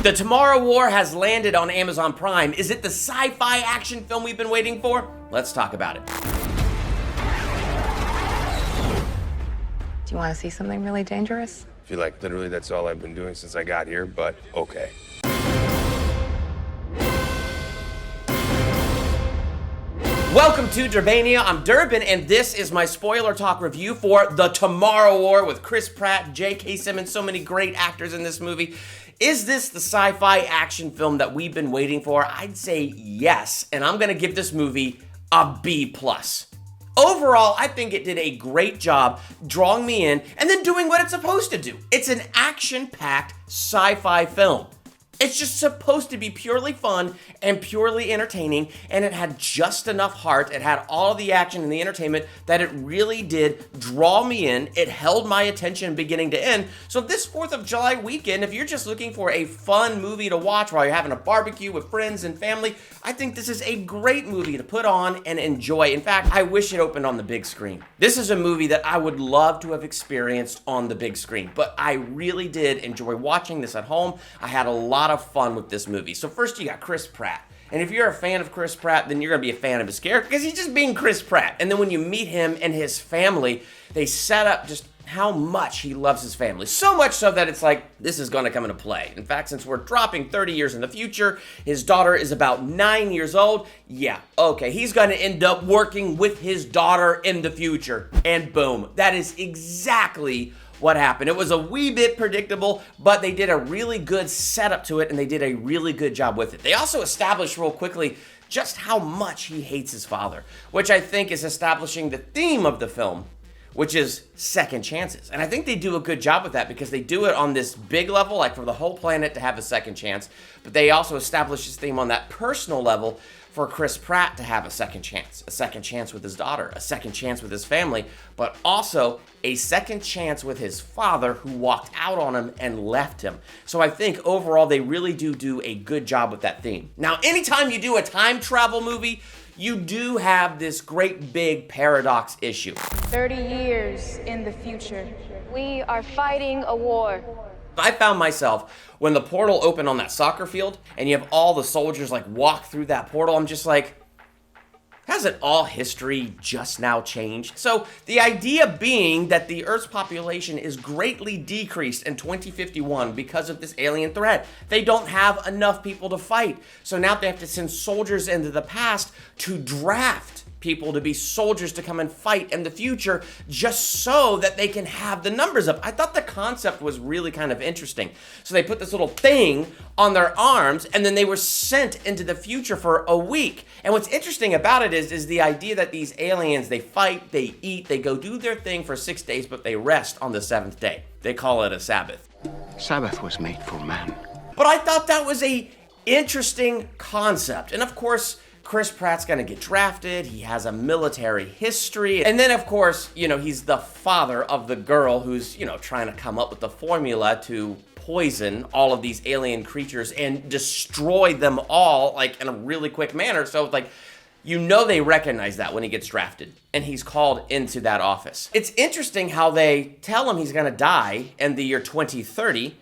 The Tomorrow War has landed on Amazon Prime. Is it the sci-fi action film we've been waiting for? Let's talk about it. Do you want to see something really dangerous? I feel like literally that's all I've been doing since I got here, but okay. Welcome to Durbania. I'm Durbin, and this is my spoiler talk review for The Tomorrow War with Chris Pratt, J.K. Simmons, so many great actors in this movie. Is this the sci-fi action film that we've been waiting for? I'd say yes, and I'm gonna give this movie a B+. Overall, I think it did a great job drawing me in and then doing what it's supposed to do. It's an action-packed sci-fi film. It's just supposed to be purely fun and purely entertaining, and it had just enough heart, it had all of the action and the entertainment that it really did draw me in. It held my attention beginning to end. So this 4th of July weekend, if you're just looking for a fun movie to watch while you're having a barbecue with friends and family, I think this is a great movie to put on and enjoy. In fact, I wish it opened on the big screen. This is a movie that I would love to have experienced on the big screen, but I really did enjoy watching this at home. I had a lot of fun with this movie. So first you got Chris Pratt. And if you're a fan of Chris Pratt, then you're going to be a fan of his character because he's just being Chris Pratt. And then when you meet him and his family, they set up just how much he loves his family. So much so that it's like, this is going to come into play. In fact, since we're dropping 30 years in the future, his daughter is about 9 years old. Yeah, okay, he's going to end up working with his daughter in the future. And boom, that is exactly what happened. It was a wee bit predictable, but they did a really good setup to it, and they did a really good job with it. They also established real quickly just how much he hates his father, which I think is establishing the theme of the film, which is second chances. And I think they do a good job with that because they do it on this big level, like for the whole planet to have a second chance, but they also establish this theme on that personal level for Chris Pratt to have a second chance with his daughter, a second chance with his family, but also a second chance with his father who walked out on him and left him. So I think overall they really do a good job with that theme. Now, anytime you do a time travel movie, you do have this great big paradox issue. 30 years in the future, we are fighting a war. I found myself, when the portal opened on that soccer field, and you have all the soldiers like walk through that portal, I'm just like, hasn't all history just now changed? So the idea being that the Earth's population is greatly decreased in 2051 because of this alien threat. They don't have enough people to fight. So now they have to send soldiers into the past to draft people to be soldiers to come and fight in the future just so that they can have the numbers up. I thought the concept was really kind of interesting. So they put this little thing on their arms and then they were sent into the future for a week. And what's interesting about it is the idea that these aliens, they fight, they eat, they go do their thing for 6 days, but they rest on the 7th day. They call it a Sabbath. Sabbath was made for man. But I thought that was a interesting concept. And of course, Chris Pratt's gonna get drafted, he has a military history, and then of course, he's the father of the girl who's, trying to come up with the formula to poison all of these alien creatures and destroy them all, like, in a really quick manner. So, like, they recognize that when he gets drafted, and he's called into that office. It's interesting how they tell him he's gonna die in the year 2030,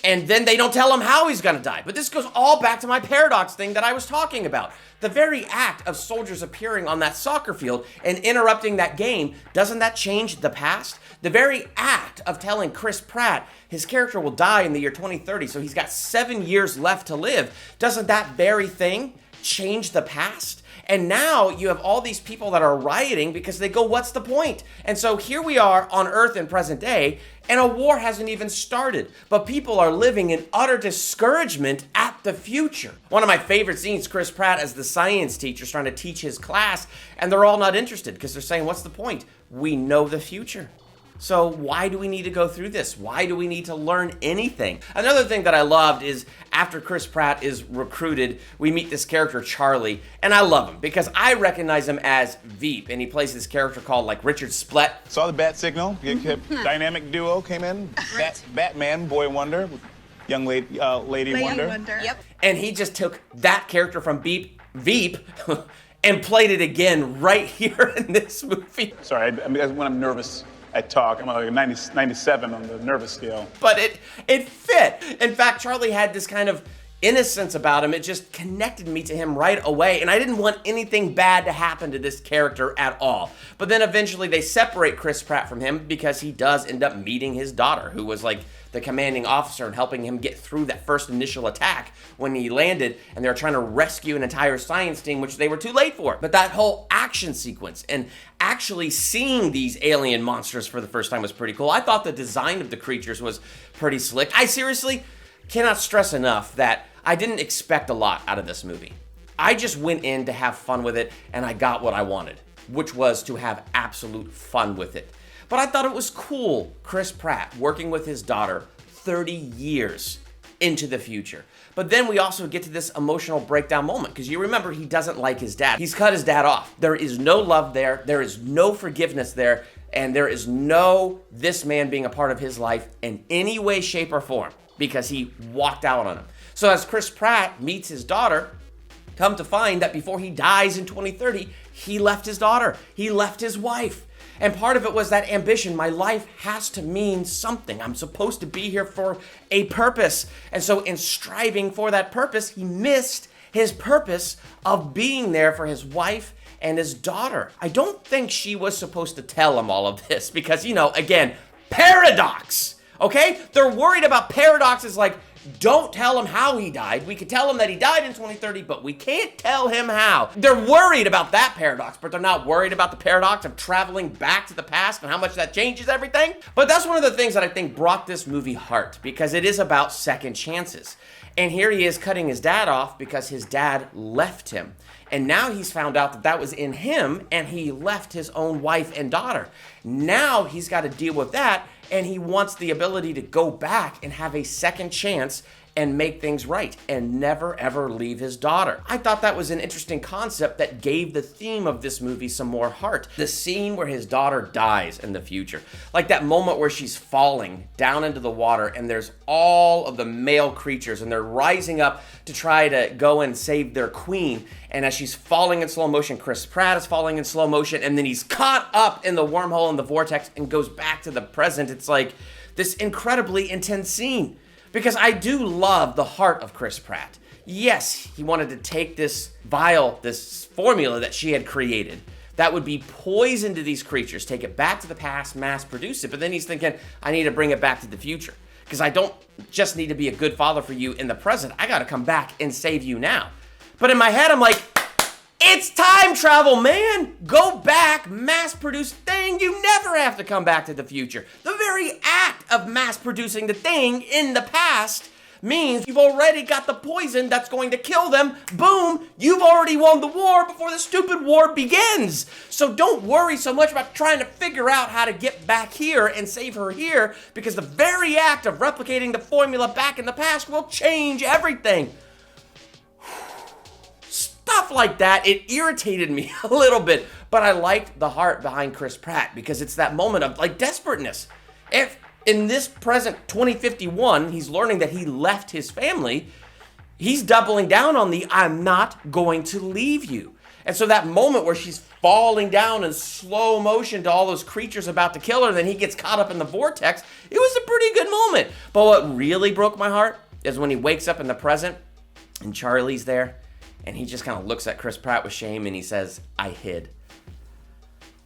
and then they don't tell him how he's gonna die. But this goes all back to my paradox thing that I was talking about. The very act of soldiers appearing on that soccer field and interrupting that game, doesn't that change the past? The very act of telling Chris Pratt his character will die in the year 2030, so he's got 7 years left to live, doesn't that very thing change the past? And now you have all these people that are rioting because they go, what's the point? And so here we are on Earth in present day, and a war hasn't even started, but people are living in utter discouragement at the future. One of my favorite scenes, Chris Pratt as the science teacher is trying to teach his class, and they're all not interested because they're saying, what's the point? We know the future. So why do we need to go through this? Why do we need to learn anything? Another thing that I loved is after Chris Pratt is recruited, we meet this character, Charlie, and I love him because I recognize him as Veep, and he plays this character called like Richard Splett. Saw the bat signal, dynamic duo came in, Batman, Boy Wonder, young lady Wonder. Yep. And he just took that character from Veep, and played it again right here in this movie. Sorry, when I'm nervous, I talk. I'm like a 97 on the nervous scale. But it fit. In fact, Charlie had this kind of innocence about him. It just connected me to him right away, and I didn't want anything bad to happen to this character at all. But then eventually they separate Chris Pratt from him because he does end up meeting his daughter, who was like the commanding officer and helping him get through that first initial attack when he landed, and they were trying to rescue an entire science team, which they were too late for. But that whole action sequence and actually seeing these alien monsters for the first time was pretty cool. I thought the design of the creatures was pretty slick. I seriously cannot stress enough that I didn't expect a lot out of this movie. I just went in to have fun with it, and I got what I wanted, which was to have absolute fun with it. But I thought it was cool, Chris Pratt working with his daughter 30 years into the future. But then we also get to this emotional breakdown moment, because you remember he doesn't like his dad. He's cut his dad off. There is no love there. There is no forgiveness there. And there is no this man being a part of his life in any way, shape, or form, because he walked out on him. So as Chris Pratt meets his daughter, come to find that before he dies in 2030, he left his daughter. He left his wife. And part of it was that ambition. My life has to mean something. I'm supposed to be here for a purpose. And so in striving for that purpose, he missed his purpose of being there for his wife and his daughter. I don't think she was supposed to tell him all of this because, again, paradox, okay? They're worried about paradoxes like, don't tell him how he died. We could tell him that he died in 2030, but we can't tell him how. They're worried about that paradox, but they're not worried about the paradox of traveling back to the past and how much that changes everything. But that's one of the things that I think brought this movie heart, because it is about second chances. And here he is cutting his dad off because his dad left him. And now he's found out that that was in him, and he left his own wife and daughter. Now he's got to deal with that, and he wants the ability to go back and have a second chance and make things right and never ever leave his daughter. I thought that was an interesting concept that gave the theme of this movie some more heart. The scene where his daughter dies in the future, like that moment where she's falling down into the water and there's all of the male creatures and they're rising up to try to go and save their queen. And as she's falling in slow motion, Chris Pratt is falling in slow motion, and then he's caught up in the wormhole in the vortex and goes back to the present. It's like this incredibly intense scene. Because I do love the heart of Chris Pratt. Yes, he wanted to take this vial, this formula that she had created that would be poison to these creatures, take it back to the past, mass produce it. But then he's thinking, I need to bring it back to the future. Because I don't just need to be a good father for you in the present. I got to come back and save you now. But in my head, I'm like, it's time travel, man. Go back, mass produce thing. You never have to come back to the future. The very act of mass producing the thing in the past means you've already got the poison that's going to kill them. Boom, you've already won the war before the stupid war begins. So don't worry so much about trying to figure out how to get back here and save her here, because the very act of replicating the formula back in the past will change everything. Stuff like that, it irritated me a little bit, but I liked the heart behind Chris Pratt because it's that moment of like desperateness. If in this present 2051, he's learning that he left his family, he's doubling down on the I'm not going to leave you. And so that moment where she's falling down in slow motion to all those creatures about to kill her, then he gets caught up in the vortex, it was a pretty good moment. But what really broke my heart is when he wakes up in the present and Charlie's there. And he just kind of looks at Chris Pratt with shame and he says, I hid.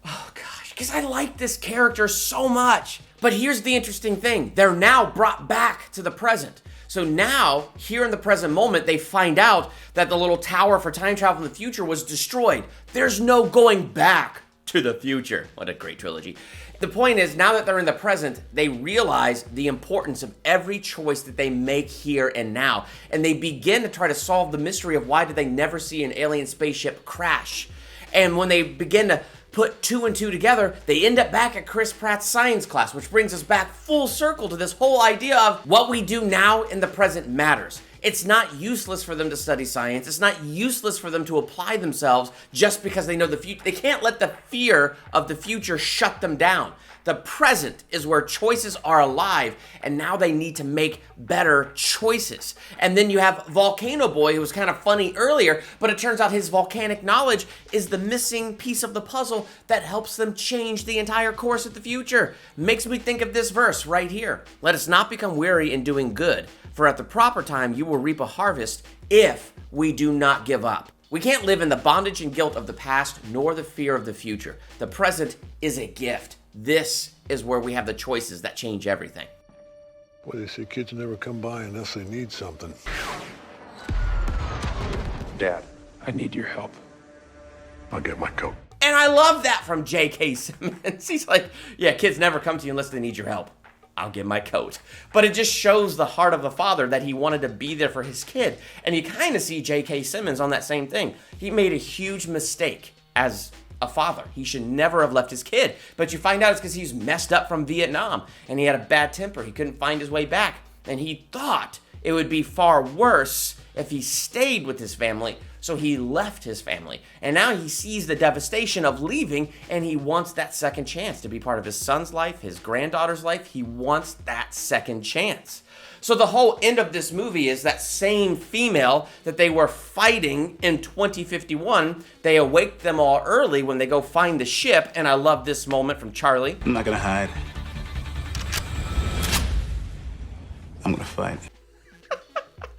Oh gosh, because I like this character so much. But here's the interesting thing. They're now brought back to the present. So now, here in the present moment, they find out that the little tower for time travel in the future was destroyed. There's no going back to the future. What a great trilogy. The point is, now that they're in the present, they realize the importance of every choice that they make here and now. And they begin to try to solve the mystery of why did they never see an alien spaceship crash. And when they begin to put two and two together, they end up back at Chris Pratt's science class, which brings us back full circle to this whole idea of what we do now in the present matters. It's not useless for them to study science. It's not useless for them to apply themselves just because they know the future. They can't let the fear of the future shut them down. The present is where choices are alive, and now they need to make better choices. And then you have Volcano Boy, who was kind of funny earlier, but it turns out his volcanic knowledge is the missing piece of the puzzle that helps them change the entire course of the future. Makes me think of this verse right here. Let us not become weary in doing good, for at the proper time you will reap a harvest if we do not give up. We can't live in the bondage and guilt of the past, nor the fear of the future. The present is a gift. This is where we have the choices that change everything. Boy, they say kids never come by unless they need something. Dad, I need your help. I'll get my coat. And I love that from J.K. Simmons. He's like, yeah, kids never come to you unless they need your help. I'll get my coat. But it just shows the heart of the father that he wanted to be there for his kid. And you kind of see J.K. Simmons on that same thing. He made a huge mistake as a father. He should never have left his kid. But you find out it's because he's messed up from Vietnam and he had a bad temper. He couldn't find his way back. And he thought it would be far worse if he stayed with his family. So he left his family. And now he sees the devastation of leaving, and he wants that second chance to be part of his son's life, his granddaughter's life. He wants that second chance. So the whole end of this movie is that same female that they were fighting in 2051. They awake them all early when they go find the ship. And I love this moment from Charlie. I'm not gonna hide. I'm gonna fight.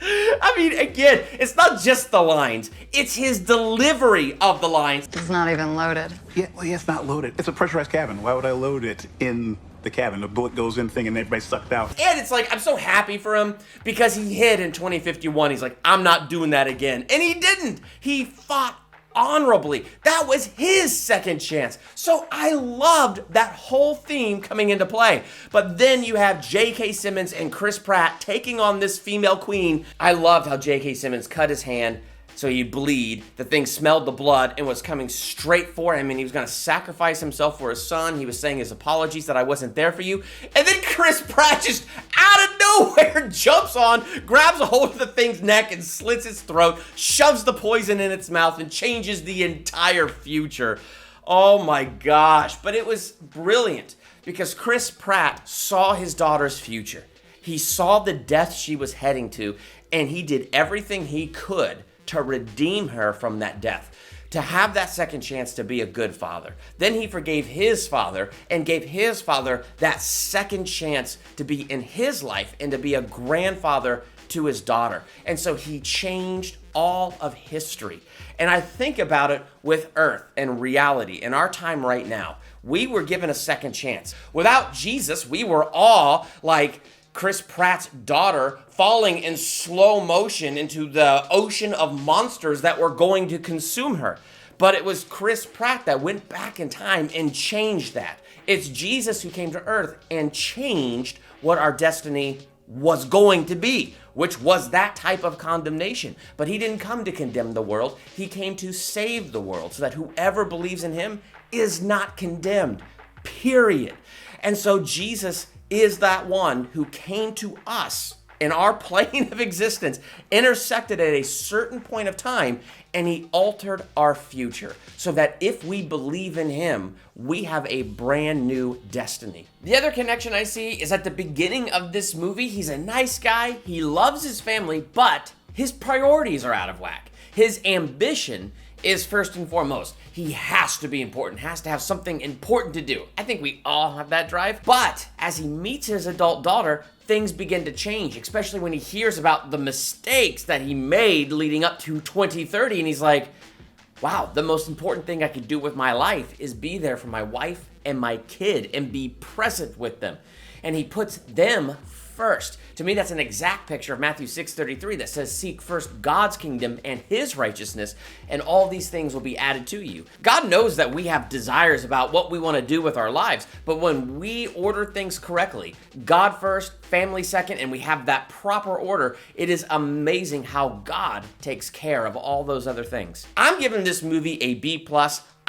I mean, again, it's not just the lines. It's his delivery of the lines. It's not even loaded. Yeah, well, yeah, it's not loaded. It's a pressurized cabin. Why would I load it in the cabin? The bullet goes in thing and everybody's sucked out. And it's like, I'm so happy for him because he hid in 2051. He's like, I'm not doing that again. And he didn't. He fought honorably. That was his second chance. So I loved that whole theme coming into play. But then you have J.K. Simmons and Chris Pratt taking on this female queen. I loved how J.K. Simmons cut his hand so he'd bleed. The thing smelled the blood and was coming straight for him, and he was going to sacrifice himself for his son. He was saying his apologies that I wasn't there for you. And then Chris Pratt just out of nowhere jumps on, grabs a hold of the thing's neck and slits its throat, shoves the poison in its mouth, and changes the entire future. Oh my gosh. But it was brilliant because Chris Pratt saw his daughter's future. He saw the death she was heading to, and he did everything he could to redeem her from that death, to have that second chance to be a good father. Then he forgave his father and gave his father that second chance to be in his life and to be a grandfather to his daughter. And so he changed all of history. And I think about it with Earth and reality in our time right now. We were given a second chance. Without Jesus, we were all like Chris Pratt's daughter falling in slow motion into the ocean of monsters that were going to consume her. But it was Chris Pratt that went back in time and changed that. It's Jesus who came to earth and changed what our destiny was going to be, which was that type of condemnation. But he didn't come to condemn the world. He came to save the world so that whoever believes in him is not condemned, period. And so Jesus is that one who came to us in our plane of existence, intersected at a certain point of time, and he altered our future so that if we believe in him, we have a brand new destiny. The other connection I see is at the beginning of this movie. He's a nice guy, he loves his family, but his priorities are out of whack. His ambition is first and foremost. He has to be important, has to have something important to do. I think we all have that drive. But as he meets his adult daughter, things begin to change, especially when he hears about the mistakes that he made leading up to 2030. And he's like, wow, the most important thing I could do with my life is be there for my wife and my kid and be present with them. And he puts them first. To me, that's an exact picture of Matthew 6:33 that says, seek first God's kingdom and his righteousness, and all these things will be added to you. God knows that we have desires about what we want to do with our lives, but when we order things correct+, God first, family second, and we have that proper order, it is amazing how God takes care of all those other things. I'm giving this movie a B+.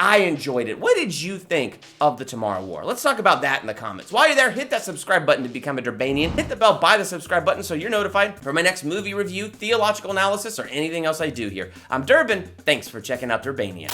I enjoyed it. What did you think of The Tomorrow War? Let's talk about that in the comments. While you're there, hit that subscribe button to become a Durbanian. Hit the bell by the subscribe button so you're notified for my next movie review, theological analysis, or anything else I do here. I'm Durbin. Thanks for checking out Durbania.